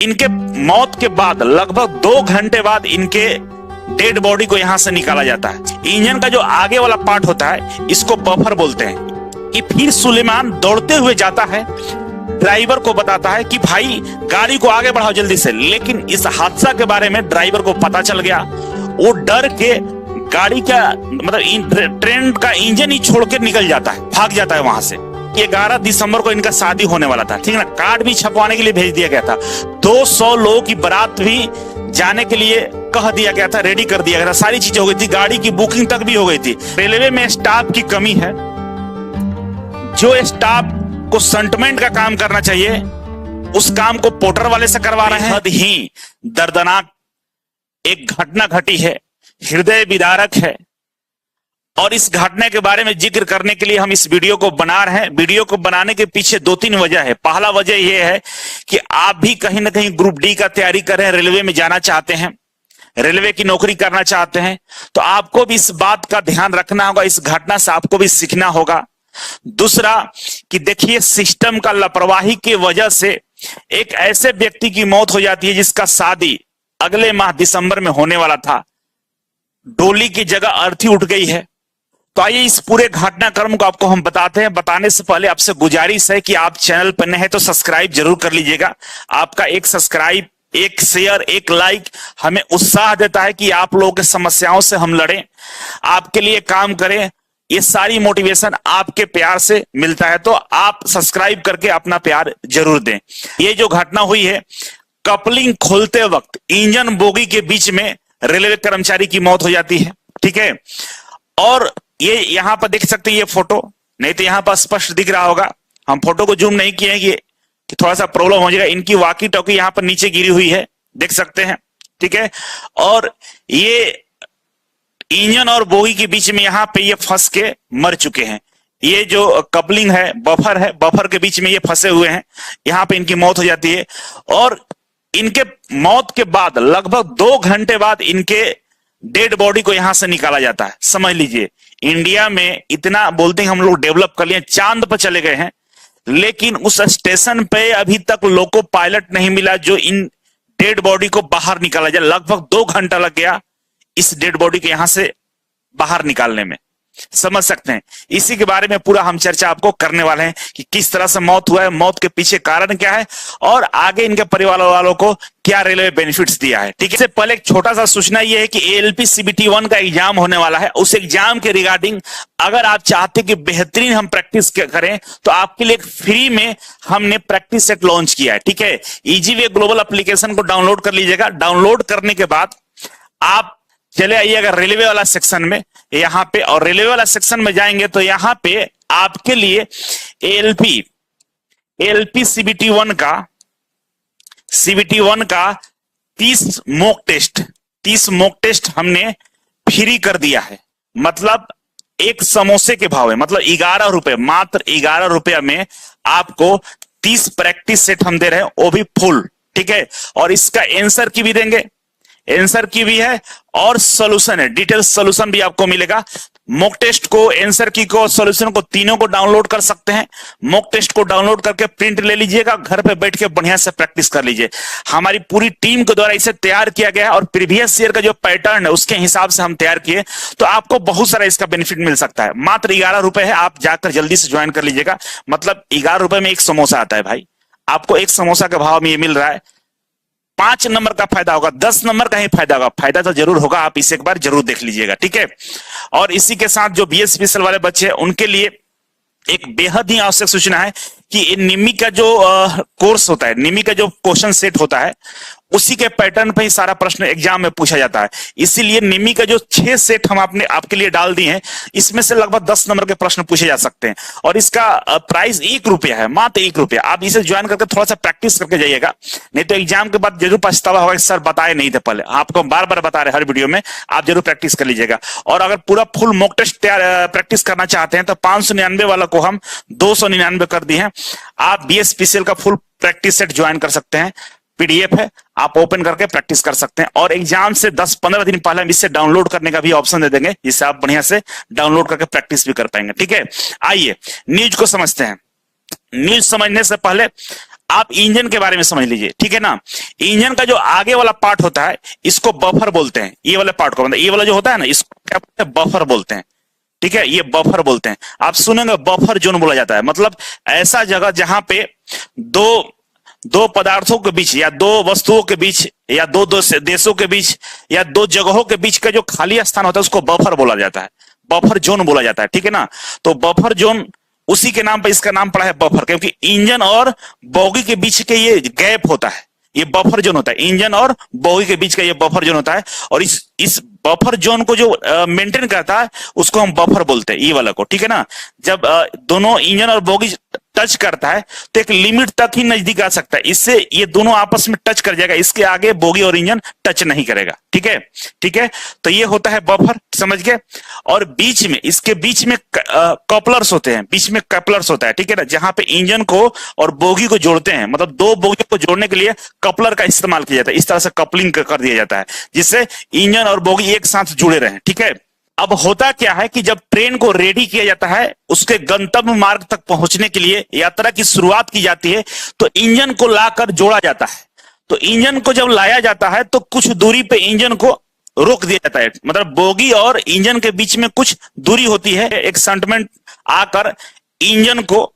इनके मौत के बाद लगभग 2 घंटे बाद इनके डेड बॉडी को यहां से निकाला जाता है। इंजन का जो आगे वाला पार्ट होता है इसको बफर बोलते हैं। कि फिर सुलेमान दौड़ते हुए जाता है, ड्राइवर को बताता है कि भाई गाड़ी को आगे बढ़ाओ जल्दी से। लेकिन इस हादसा के बारे में ड्राइवर को पता चल गया। वो डर के गाड़ी का मतलब ट्रेन का इंजन ही छोड़ के निकल जाता है, भाग जाता है वहां से। 11 दिसंबर को इनका शादी होने वाला था, ठीक है ना। कार्ड भी छपवाने के लिए भेज दिया गया था। 200 लोगों की बारात भी जाने के लिए कह दिया गया था, रेडी कर दिया गया था, सारी चीजें हो गई थी, गाड़ी की बुकिंग तक भी हो गई थी। रेलवे में स्टाफ की कमी है। जो स्टाफ को सेंटमेंट का काम करना चाहिए उस काम को पोर्टर वाले से करवा रहे हैं। बहुत ही दर्दनाक एक घटना घटी है, हृदय विदारक है। और इस घटना के बारे में जिक्र करने के लिए हम इस वीडियो को बना रहे हैं। वीडियो को बनाने के पीछे 2-3 वजह है। पहला वजह यह है कि आप भी कहीं ना कहीं ग्रुप डी का तैयारी कर रहे हैं, रेलवे में जाना चाहते हैं, रेलवे की नौकरी करना चाहते हैं, तो आपको भी इस बात का ध्यान रखना होगा। इस घटना से आपको भी सीखना होगा। दूसरा कि देखिए, सिस्टम का लापरवाही की वजह से एक ऐसे व्यक्ति की मौत हो जाती है जिसका शादी अगले माह दिसंबर में होने वाला था। डोली की जगह अर्थी उठ गई है। तो आइए इस पूरे घटनाक्रम को आपको हम बताते हैं। बताने से पहले आपसे गुजारिश है कि आप चैनल पर नए हैं तो सब्सक्राइब जरूर कर लीजिएगा। आपका एक सब्सक्राइब, एक शेयर, एक लाइक हमें उत्साह देता है कि आप लोगों की समस्याओं से हम लड़ें, आपके लिए काम करें। ये सारी मोटिवेशन आपके प्यार से मिलता है, तो आप सब्सक्राइब करके अपना प्यार जरूर दें। ये जो घटना हुई है, कपलिंग खोलते वक्त इंजन बोगी के बीच में रेलवे कर्मचारी की मौत हो जाती है, ठीक है। और ये यहां पर देख सकते हैं, ये फोटो, नहीं तो यहां पर स्पष्ट दिख रहा होगा। हम फोटो को जूम नहीं किए हैं कि थोड़ा सा प्रॉब्लम हो जाएगा। इनकी वॉकी टॉकी यहां पर नीचे गिरी हुई है, देख सकते हैं, ठीक है। और ये इंजन और बोगी के बीच में यहां पे ये फंस के मर चुके हैं। ये जो कपलिंग है, बफर के बीच में ये फंसे हुए हैं, यहां पे इनकी मौत हो जाती है। और इनके मौत के बाद लगभग 2 घंटे बाद इनके डेड बॉडी को यहां से निकाला जाता है। समझ लीजिए, इंडिया में इतना बोलते हैं हम लोग डेवलप कर लिए, चांद पर चले गए हैं, लेकिन उस स्टेशन पे अभी तक लोको पायलट नहीं मिला जो इन डेड बॉडी को बाहर निकाला जाए। लगभग 2 घंटा लग गया इस डेड बॉडी के यहां से बाहर निकालने में। समझ सकते हैं। इसी के बारे में पूरा हम चर्चा आपको करने वाले हैं कि किस तरह से मौत हुआ है, मौत के पीछे कारण क्या है, और आगे इनके परिवार वालों को क्या रेलवे बेनिफिट्स दिया है, ठीक है। इससे पहले एक छोटा सा सूचना यह है कि एएलपी सीबीटी 1 का एग्जाम होने वाला है। उस एग्जाम के रिगार्डिंग अगर आप चाहते कि बेहतरीन हम प्रैक्टिस करें तो आपके लिए फ्री में हमने प्रैक्टिस सेट लॉन्च किया है, ठीक है। इजी वे ग्लोबल एप्लीकेशन को डाउनलोड कर लीजिएगा। डाउनलोड करने के बाद आप चले आइएगा रेलवे वाला सेक्शन में यहां पे, और रेलवे वाला सेक्शन में जाएंगे तो यहां पे आपके लिए एएलपी सीबीटी 1 का 30 मॉक टेस्ट हमने फ्री कर दिया है। मतलब एक समोसे के भाव है, मतलब 11 रुपए, मात्र 11 रुपया में आपको 30 प्रैक्टिस सेट हम दे रहे हैं, वो भी फुल, ठीक है। और इसका आंसर की भी देंगे, आंसर की भी है, और सॉल्यूशन है, डिटेल सॉल्यूशन भी आपको मिलेगा। मॉक टेस्ट को, आंसर की को, सॉल्यूशन को, तीनों को डाउनलोड कर सकते हैं। मॉक टेस्ट को डाउनलोड करके प्रिंट ले लीजिएगा, घर पे बैठ के बढ़िया से प्रैक्टिस कर लीजिए। हमारी पूरी टीम के द्वारा इसे तैयार किया गया है, और प्रीवियस ईयर का जो पैटर्न है उसके हिसाब से हम तैयार किए, तो आपको बहुत सारा इसका बेनिफिट मिल सकता है। मात्र 11 रुपए है, आप जाकर जल्दी से ज्वाइन कर लीजिएगा। मतलब 11 रुपए में एक समोसा आता है भाई, आपको एक समोसा के भाव में ये मिल रहा है। 5 नंबर का फायदा होगा, 10 नंबर का ही फायदा होगा, फायदा तो जरूर होगा। आप इसे एक बार जरूर देख लीजिएगा, ठीक है। और इसी के साथ जो बीएस स्पेशल वाले बच्चे हैं उनके लिए एक बेहद ही आवश्यक सूचना है कि निमी का जो कोर्स होता है, निमी का जो क्वेश्चन सेट होता है, उसी के पैटर्न पे ही सारा प्रश्न एग्जाम में पूछा जाता है। इसीलिए निमी का जो 6 सेट हम आपके लिए डाल दिए हैं, इसमें से लगभग 10 नंबर के प्रश्न पूछे जा सकते हैं। और इसका प्राइस 1 रुपया है, मात्र 1 रुपया। आप इसे ज्वाइन करके थोड़ा सा प्रैक्टिस करके जाइएगा, नहीं तो एग्जाम के बाद जरूर पछतावा होगा कि सर बताए नहीं थे पहले। आपको बार बार बता रहे हर वीडियो में, आप जरूर प्रैक्टिस कर लीजिएगा। और अगर पूरा फुल मॉक टेस्ट प्रैक्टिस करना चाहते हैं तो 599 वाला को हम 299 कर दिए हैं। आप बीएसपीसीएल का फुल प्रैक्टिस सेट ज्वाइन कर सकते हैं, पीडीएफ है, आप ओपन करके प्रैक्टिस कर सकते हैं। और एग्जाम से 10-15 दिन पहले हम इससे डाउनलोड करने का भी ऑप्शन दे देंगे, जिससे आप बढ़िया से डाउनलोड करके प्रैक्टिस भी कर पाएंगे, ठीक है। आइए न्यूज को समझते हैं। न्यूज समझने से पहले आप इंजन के बारे में समझ लीजिए, ठीक है ना। इंजन का जो आगे वाला पार्ट होता है इसको बफर बोलते हैं। ये वाले पार्ट को, मतलब ये वाला जो होता है ना, इसको क्या बोलते हैं, बफर बोलते हैं, ठीक है। ये बफर बोलते हैं। आप सुनेंगे बफर जोन बोला जाता है, मतलब ऐसा जगह जहां पे दो दो पदार्थों के बीच या दो वस्तुओं के बीच या दो देशों के बीच या दो जगहों के बीच का जो खाली स्थान होता है उसको बफर बोला जाता है, बफर जोन बोला जाता है, ठीक है ना। तो बफर जोन उसी के नाम पर इसका नाम पड़ा है बफर, क्योंकि इंजन और बोगी के बीच के ये गैप होता है, ये बफर जोन होता है। इंजन और बोगी के बीच का ये बफर जोन होता है, और इस बफर जोन को जो मेंटेन करता है उसको हम बफर बोलते हैं, ये वाला को, ठीक है ना। जब दोनों इंजन और बोगी टच करता है तो एक लिमिट तक ही नजदीक आ सकता है, इससे ये दोनों आपस में टच कर जाएगा, इसके आगे बोगी और इंजन टच नहीं करेगा, ठीक है, ठीक है। तो ये होता है बफर, समझ गए। और बीच में, इसके बीच में कपलर्स होते हैं, बीच में कपलर्स होता है, ठीक है ना, जहां पे इंजन को और बोगी को जोड़ते हैं, मतलब दो बोगी को जोड़ने के लिए कपलर का इस्तेमाल किया जाता है। इस तरह से कपलिंग कर दिया जाता है जिससे इंजन और बोगी एक साथ जुड़े रहें, ठीक है। अब होता क्या है कि जब ट्रेन को रेडी किया जाता है उसके गंतव्य मार्ग तक पहुंचने के लिए, यात्रा की शुरुआत की जाती है, तो इंजन को लाकर जोड़ा जाता है। तो इंजन को जब लाया जाता है तो कुछ दूरी पे इंजन को रोक दिया जाता है, मतलब बोगी और इंजन के बीच में कुछ दूरी होती है। एक शंटमेंट आकर इंजन को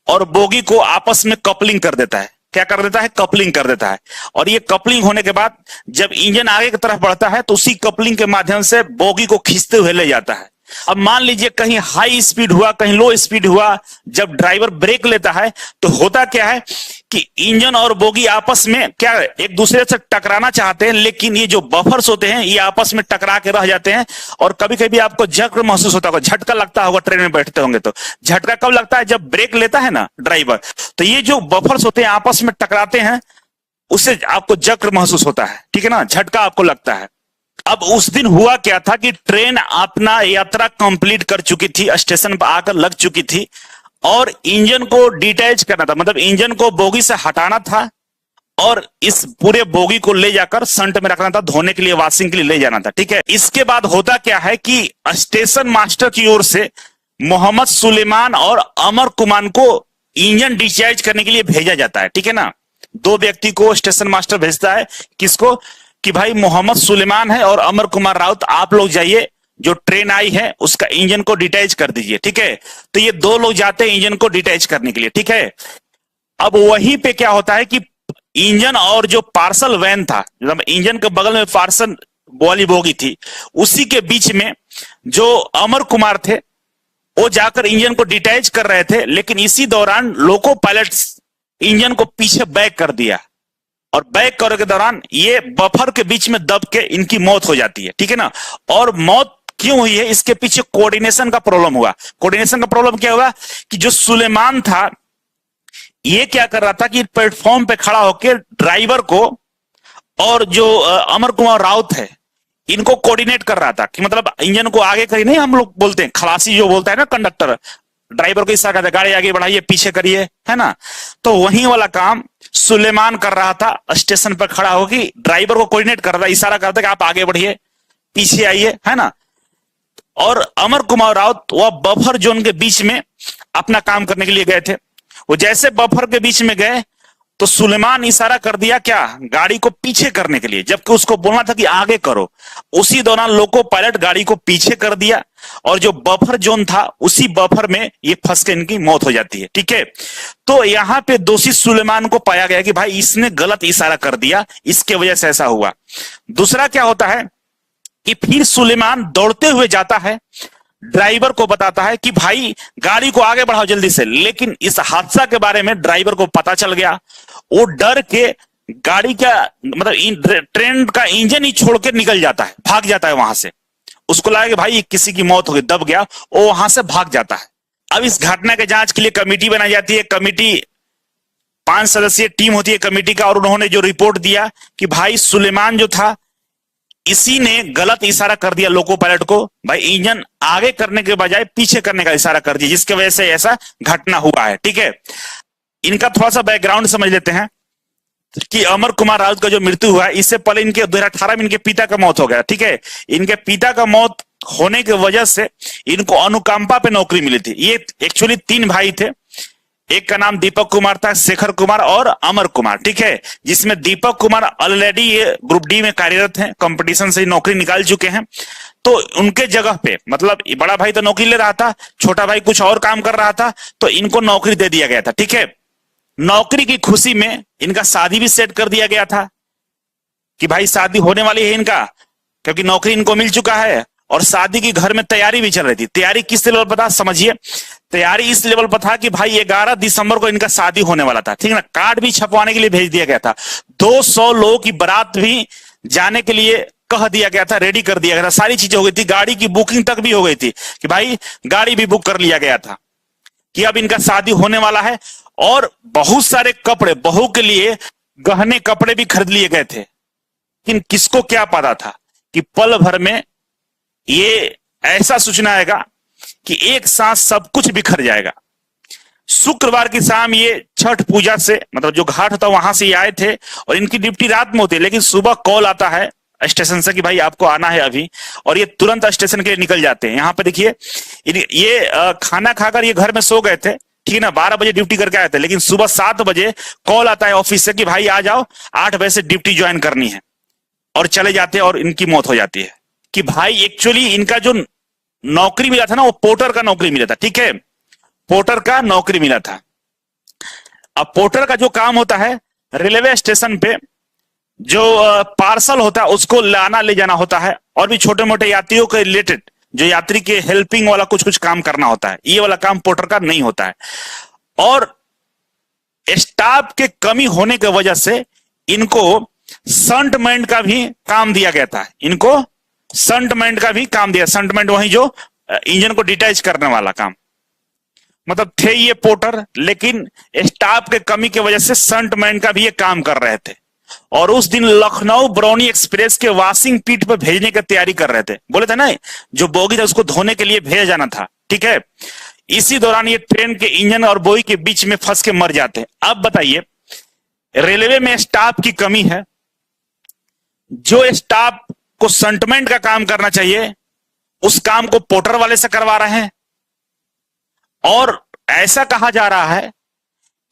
और बोगी को आपस में कपलिंग कर देता है। क्या कर देता है? कपलिंग कर देता है। और ये कपलिंग होने के बाद जब इंजन आगे की तरफ बढ़ता है तो उसी कपलिंग के माध्यम से बोगी को खींचते हुए ले जाता है। अब मान लीजिए कहीं हाई स्पीड हुआ, कहीं लो स्पीड हुआ, जब ड्राइवर ब्रेक लेता है तो होता क्या है कि इंजन और बोगी आपस में क्या एक दूसरे से टकराना चाहते हैं, लेकिन ये जो बफर्स होते हैं ये आपस में टकरा के रह जाते हैं। और कभी कभी आपको झटका महसूस होता होगा, झटका लगता होगा, ट्रेन में बैठते होंगे तो झटका कब लगता है? जब ब्रेक लेता है ना ड्राइवर, तो ये जो बफर्स होते हैं आपस में टकराते हैं, उससे आपको जक्र महसूस होता है, ठीक है ना, झटका आपको लगता है। अब उस दिन हुआ क्या था कि ट्रेन अपना यात्रा कंप्लीट कर चुकी थी, स्टेशन पर आकर लग चुकी थी और इंजन को डिटैच करना था, मतलब इंजन को बोगी से हटाना था और इस पूरे बोगी को ले जाकर संट में रखना था, धोने के लिए, वॉशिंग के लिए ले जाना था, ठीक है। इसके बाद होता क्या है कि स्टेशन मास्टर की ओर से मोहम्मद सुलेमान और अमर कुमार को इंजन डिस्चार्ज करने के लिए भेजा जाता है, ठीक है ना। दो व्यक्ति को स्टेशन मास्टर भेजता है, किसको? कि भाई मोहम्मद सुलेमान है और अमर कुमार राउत, आप लोग जाइए, जो ट्रेन आई है उसका इंजन को डिटैच कर दीजिए, ठीक है। तो ये दो लोग जाते हैं इंजन को डिटैच करने के लिए, ठीक है। अब वहीं पे क्या होता है कि इंजन और जो पार्सल वैन था, मतलब इंजन के बगल में पार्सल वाली बोगी थी, उसी के बीच में जो अमर कुमार थे वो जाकर इंजन को डिटैच कर रहे थे, लेकिन इसी दौरान लोको पायलट इंजन को पीछे बैक कर दिया और बैक करने के दौरान ये बफर के बीच में दब के इनकी मौत हो जाती है, ठीक है ना। और मौत क्यों हुई है? इसके पीछे कोऑर्डिनेशन का प्रॉब्लम हुआ। कोऑर्डिनेशन का प्रॉब्लम क्या हुआ कि जो सुलेमान था ये क्या कर रहा था कि प्लेटफॉर्म पे खड़ा होकर ड्राइवर को और जो अमर कुमार राउत है इनको कोऑर्डिनेट कर रहा था, कि मतलब इंजन को आगे करिए, नहीं हम लोग बोलते हैं खलासी जो बोलता है ना कंडक्टर, ड्राइवर को इशारा करता है गाड़ी आगे बढ़ाइए, पीछे करिए, है ना। तो वही वाला काम सुलेमान कर रहा था, स्टेशन पर खड़ा होकर ड्राइवर को कोऑर्डिनेट कर रहा था, इशारा करता कि आप आगे बढ़िए, पीछे आइए, है ना। और अमर कुमार राउत वह बफर जोन के बीच में अपना काम करने के लिए गए थे। वो जैसे बफर के बीच में गए तो सुलेमान इशारा कर दिया क्या? गाड़ी को पीछे करने के लिए, जबकि उसको बोलना था कि आगे करो। उसी दौरान लोको पायलट गाड़ी को पीछे कर दिया और जो बफर जोन था उसी बफर में ये फंस के इनकी मौत हो जाती है, ठीक है। तो यहां पे दोषी सुलेमान को पाया गया कि भाई इसने गलत इशारा कर दिया, इसके वजह से ऐसा हुआ। दूसरा क्या होता है कि फिर सुलेमान दौड़ते हुए जाता है, ड्राइवर को बताता है कि भाई गाड़ी को आगे बढ़ाओ जल्दी से, लेकिन इस हादसा के बारे में ड्राइवर को पता चल गया। वो डर के गाड़ी का मतलब ट्रेन का इंजन ही छोड़ के निकल जाता है, भाग जाता है वहां से। उसको लगा कि भाई किसी की मौत हो गई, दब गया, वो वहां से भाग जाता है। अब इस घटना के जांच के लिए कमेटी बनाई जाती है। कमेटी 5 सदस्यीय टीम होती है कमेटी का, और उन्होंने जो रिपोर्ट दिया कि भाई सुलेमान जो था इसी ने गलत इशारा कर दिया लोको पायलट को, भाई इंजन आगे करने के बजाय पीछे करने का इशारा कर दिया, जिसकी वजह से ऐसा घटना हुआ है, ठीक है। इनका थोड़ा सा बैकग्राउंड समझ लेते हैं कि अमर कुमार राउत का जो मृत्यु हुआ है, इससे पहले इनके 2018 में इनके पिता का मौत हो गया, ठीक है। इनके पिता का मौत होने की वजह से इनको अनुकंपा पे नौकरी मिली थी। ये एक्चुअली 3 भाई थे, एक का नाम दीपक कुमार था, शेखर कुमार और अमर कुमार, ठीक है। जिसमें दीपक कुमार ऑलरेडी ये ग्रुप डी में कार्यरत हैं, कंपटीशन से नौकरी निकाल चुके हैं। तो उनके जगह पे मतलब बड़ा भाई तो नौकरी ले रहा था, छोटा भाई कुछ और काम कर रहा था, तो इनको नौकरी दे दिया गया था, ठीक है। नौकरी की खुशी में इनका शादी भी सेट कर दिया गया था कि भाई शादी होने वाली है इनका, क्योंकि नौकरी इनको मिल चुका है और शादी की घर में तैयारी भी चल रही थी। तैयारी किस लेवल पर था समझिए, तैयारी इस लेवल पर था कि भाई 11 दिसंबर को इनका शादी होने वाला था, ठीक है ना। कार्ड भी छपवाने के लिए भेज दिया गया था, 200 लोगों की बारात भी जाने के लिए कह दिया गया था, रेडी कर दिया गया था, सारी चीजें हो गई थी, गाड़ी की बुकिंग तक भी हो गई थी कि भाई गाड़ी भी बुक कर लिया गया था कि अब इनका शादी होने वाला है। और बहुत सारे कपड़े, बहू के लिए गहने कपड़े भी खरीद लिए गए थे। लेकिन किसको क्या पता था कि पल भर में ये ऐसा सूचना आएगा कि एक साथ सब कुछ बिखर जाएगा। शुक्रवार की शाम ये छठ पूजा से मतलब जो घाट था वहां से ये आए थे और इनकी ड्यूटी रात में होती है, लेकिन सुबह कॉल आता है स्टेशन से कि भाई आपको आना है अभी, और ये तुरंत स्टेशन के लिए निकल जाते हैं। यहाँ पे देखिए ये खाना खाकर ये घर में सो गए थे, ठीक है ना, 12 बजे ड्यूटी करके आए थे, लेकिन सुबह 7 बजे कॉल आता है ऑफिस से कि भाई आ जाओ, 8 बजे से ड्यूटी ज्वाइन करनी है, और चले जाते हैं और इनकी मौत हो जाती है। कि भाई एक्चुअली इनका जो नौकरी मिला था ना वो पोर्टर का नौकरी मिला था, ठीक है, पोर्टर का नौकरी मिला था। अब पोर्टर का जो काम होता है, रेलवे स्टेशन पे जो पार्सल होता है उसको लाना ले जाना होता है, और भी छोटे मोटे यात्रियों के रिलेटेड जो यात्री के हेल्पिंग वाला कुछ कुछ काम करना होता है। ये वाला काम पोर्टर का नहीं होता है। और स्टाफ के कमी होने की वजह से इनको शंटमैन का भी काम दिया गया था, इनको शंटमैन का भी काम दिया। शंटमैन वही जो इंजन को डिटैच करने वाला काम, मतलब थे ये पोर्टर, लेकिन स्टाफ के कमी की वजह से शंटमैन का भी ये काम कर रहे थे। और उस दिन लखनऊ बरौनी एक्सप्रेस के वॉशिंग पीट पर भेजने की तैयारी कर रहे थे। बोले थे ना जो बोगी था उसको धोने के लिए भेजा जाना था, ठीक है। इसी दौरान ये ट्रेन के इंजन और बोगी के बीच में फंस के मर जाते हैं। अब बताइए, रेलवे में स्टाफ की कमी है, जो स्टाफ को शंटमैन का काम करना चाहिए उस काम को पोर्टर वाले से करवा रहे हैं। और ऐसा कहा जा रहा है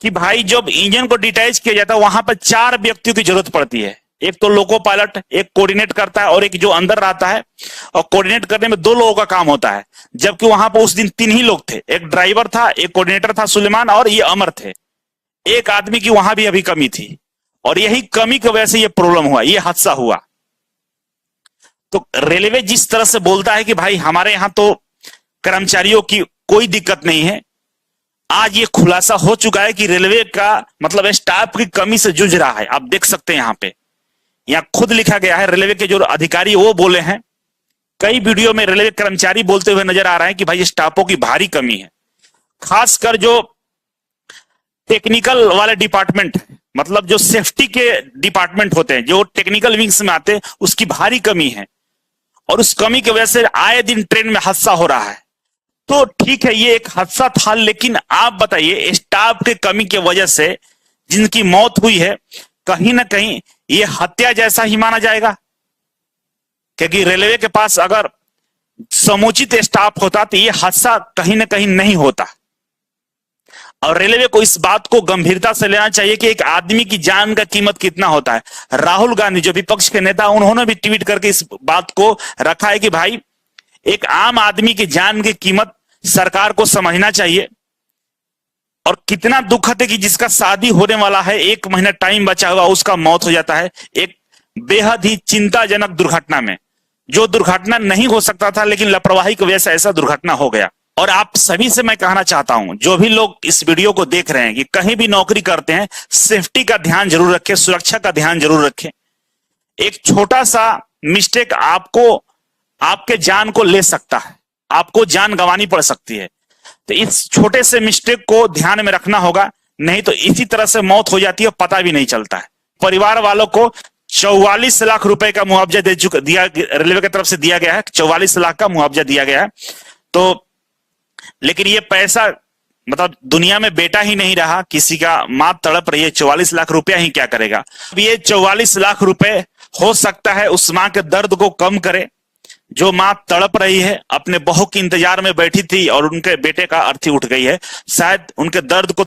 कि भाई जब इंजन को डिटैच किया जाता है वहां पर 4 व्यक्तियों की जरूरत पड़ती है। एक तो लोको पायलट, एक कोऑर्डिनेट करता है और एक जो अंदर रहता है, और कोऑर्डिनेट करने में 2 लोगों का काम होता है, जबकि वहां पर उस दिन 3 ही लोग थे। एक ड्राइवर था, एक कोऑर्डिनेटर था सुलेमान, और ये अमर थे। एक आदमी की वहां भी अभी कमी थी, और यही कमी की वजह से ये प्रॉब्लम हुआ, ये हादसा हुआ। तो रेलवे जिस तरह से बोलता है कि भाई हमारे यहां तो कर्मचारियों की कोई दिक्कत नहीं है, आज ये खुलासा हो चुका है कि रेलवे का मतलब स्टाफ की कमी से जूझ रहा है। आप देख सकते हैं यहां खुद लिखा गया है, रेलवे के जो अधिकारी वो बोले हैं। कई वीडियो में रेलवे कर्मचारी बोलते हुए नजर आ रहे हैं कि भाई स्टाफों की भारी कमी है, खासकर जो टेक्निकल वाले डिपार्टमेंट, मतलब जो सेफ्टी के डिपार्टमेंट होते हैं, जो टेक्निकल विंग्स में आते हैं, उसकी भारी कमी है। और उस कमी की वजह से आए दिन ट्रेन में हादसा हो रहा है। तो ठीक है, ये एक हादसा था, लेकिन आप बताइए स्टाफ के कमी की वजह से जिनकी मौत हुई है, कहीं ना कहीं ये हत्या जैसा ही माना जाएगा। क्योंकि रेलवे के पास अगर समुचित स्टाफ होता तो ये हादसा कहीं ना कहीं नहीं होता। और रेलवे को इस बात को गंभीरता से लेना चाहिए कि एक आदमी की जान का कीमत कितना होता है। राहुल गांधी जो विपक्ष के नेता, उन्होंने भी ट्वीट करके इस बात को रखा है कि भाई एक आम आदमी की जान की कीमत सरकार को समझना चाहिए। और कितना दुखद है कि जिसका शादी होने वाला है, 1 महीना टाइम बचा हुआ, उसका मौत हो जाता है एक बेहद ही चिंताजनक दुर्घटना में, जो दुर्घटना नहीं हो सकता था, लेकिन लापरवाही की वजह से ऐसा दुर्घटना हो गया। और आप सभी से मैं कहना चाहता हूं, जो भी लोग इस वीडियो को देख रहे हैं, कि कहीं भी नौकरी करते हैं सेफ्टी का ध्यान जरूर रखें, सुरक्षा का ध्यान जरूर रखें। एक छोटा सा मिस्टेक आपको आपके जान को ले सकता है, आपको जान गंवानी पड़ सकती है। तो इस छोटे से मिस्टेक को ध्यान में रखना होगा, नहीं तो इसी तरह से मौत हो जाती है, पता भी नहीं चलता है। परिवार वालों को 44 लाख रुपए का मुआवजा दिया रेलवे की तरफ से दिया गया है, 44 लाख का मुआवजा दिया गया है। तो लेकिन ये पैसा मतलब दुनिया में बेटा ही नहीं रहा, किसी का मां तड़प रही है, 44 लाख रुपया ही क्या करेगा। अब ये 44 लाख रुपए हो सकता है उस मां के दर्द को कम करे, जो मां तड़प रही है, अपने बहू के इंतजार में बैठी थी और उनके बेटे का अर्थी उठ गई है, शायद उनके दर्द को